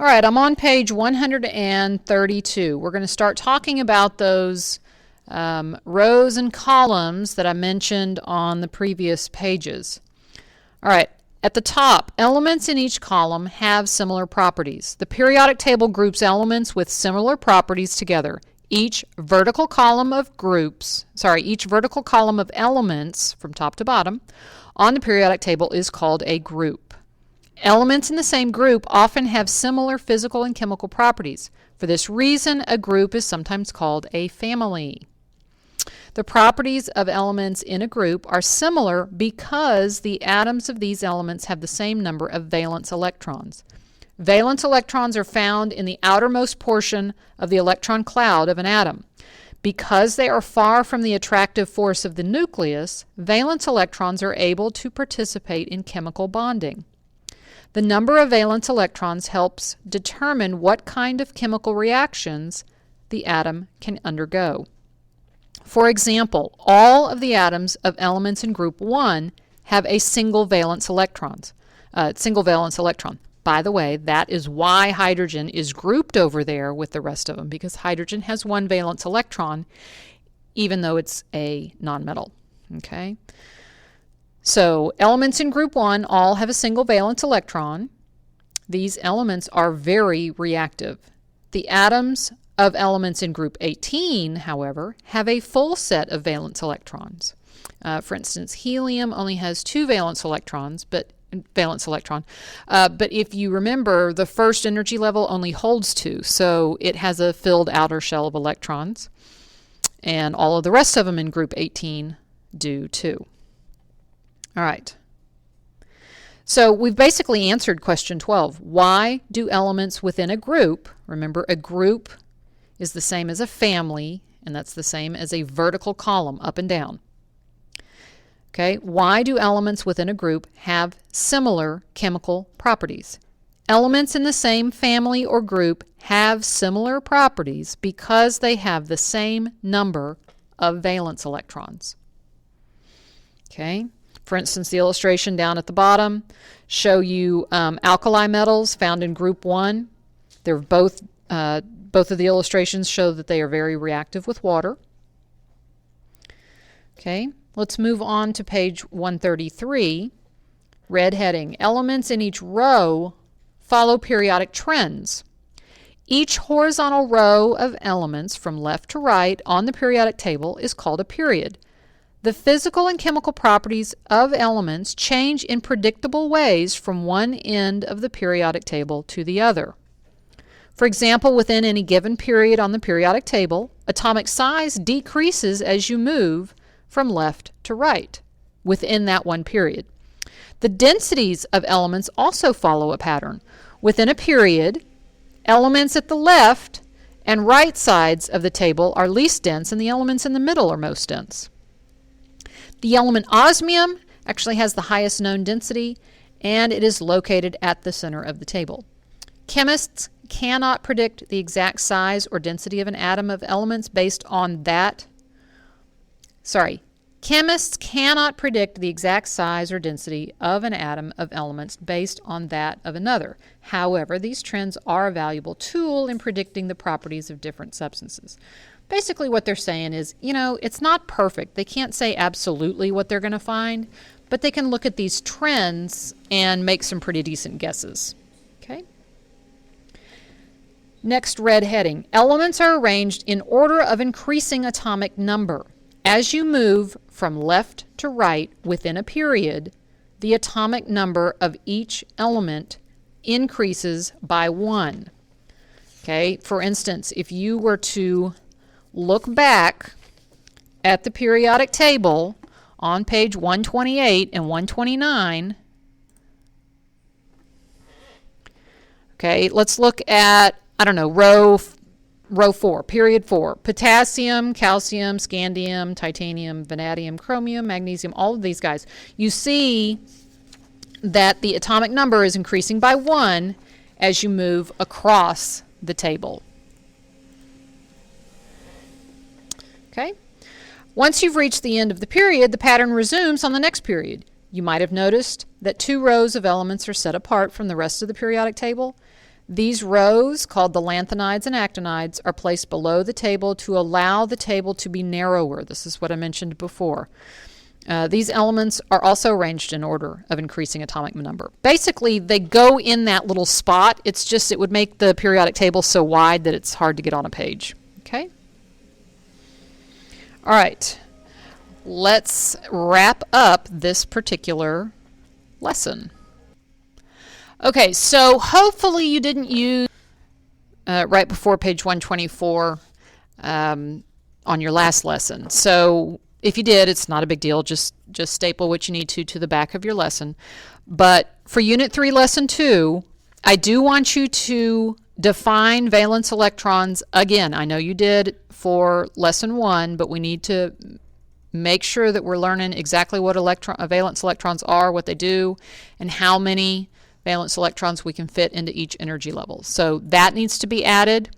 All right, I'm on page 132. We're going to start talking about those rows and columns that I mentioned on the previous pages. All right, at the top, elements in each column have similar properties. The periodic table groups elements with similar properties together. Each vertical column of elements from top to bottom on the periodic table is called a group. Elements in the same group often have similar physical and chemical properties. For this reason, a group is sometimes called a family. The properties of elements in a group are similar because the atoms of these elements have the same number of valence electrons. Valence electrons are found in the outermost portion of the electron cloud of an atom. Because they are far from the attractive force of the nucleus, valence electrons are able to participate in chemical bonding. The number of valence electrons helps determine what kind of chemical reactions the atom can undergo. For example, all of the atoms of elements in group 1 have a single valence electron. By the way, that is why hydrogen is grouped over there with the rest of them, because hydrogen has one valence electron, even though it's a nonmetal. Okay? So elements in group 1 all have a single valence electron. These elements are very reactive. The atoms of elements in group 18, however, have a full set of valence electrons. For instance, helium only has 2 valence electrons, but if you remember, the first energy level only holds 2, so it has a filled outer shell of electrons, and all of the rest of them in group 18 do too. All right. So we've basically answered question 12. Why do elements within a group, remember a group is the same as a family, and that's the same as a vertical column up and down. Okay, why do elements within a group have similar chemical properties? Elements in the same family or group have similar properties because they have the same number of valence electrons. Okay, for instance, the illustration down at the bottom show you alkali metals found in group 1. They're both of the illustrations show that they are very reactive with water. Okay, let's move on to page 133. Red heading, elements in each row follow periodic trends. Each horizontal row of elements from left to right on the periodic table is called a period. The physical and chemical properties of elements change in predictable ways from one end of the periodic table to the other. For example, within any given period on the periodic table, atomic size decreases as you move from left to right within that one period. The densities of elements also follow a pattern. Within a period, elements at the left and right sides of the table are least dense, and the elements in the middle are most dense. The element osmium actually has the highest known density, and it is located at the center of the table. Chemists cannot predict the exact size or density of an atom of elements based on that. Chemists cannot predict the exact size or density of an atom of elements based on that of another. However, these trends are a valuable tool in predicting the properties of different substances. Basically what they're saying is, it's not perfect. They can't say absolutely what they're going to find, but they can look at these trends and make some pretty decent guesses. Okay? Next red heading, elements are arranged in order of increasing atomic number. As you move from left to right within a period, the atomic number of each element increases by 1. Okay, for instance, if you were to look back at the periodic table on page 128 and 129, okay, let's look at, row 4, period 4. Potassium, calcium, scandium, titanium, vanadium, chromium, magnesium, all of these guys. You see that the atomic number is increasing by 1 as you move across the table. Okay? Once you've reached the end of the period, the pattern resumes on the next period. You might have noticed that 2 rows of elements are set apart from the rest of the periodic table. These rows, called the lanthanides and actinides, are placed below the table to allow the table to be narrower. This is what I mentioned before. These elements are also arranged in order of increasing atomic number. Basically, they go in that little spot. It's just it would make the periodic table so wide that it's hard to get on a page. Okay? All right. Let's wrap up this particular lesson. Okay, so hopefully you didn't use right before page 124 on your last lesson. So if you did, it's not a big deal. Just staple what you need to the back of your lesson. But for Unit 3, Lesson 2, I do want you to define valence electrons again. I know you did for Lesson 1, but we need to make sure that we're learning exactly what valence electrons are, what they do, and how many valence electrons we can fit into each energy level. So that needs to be added.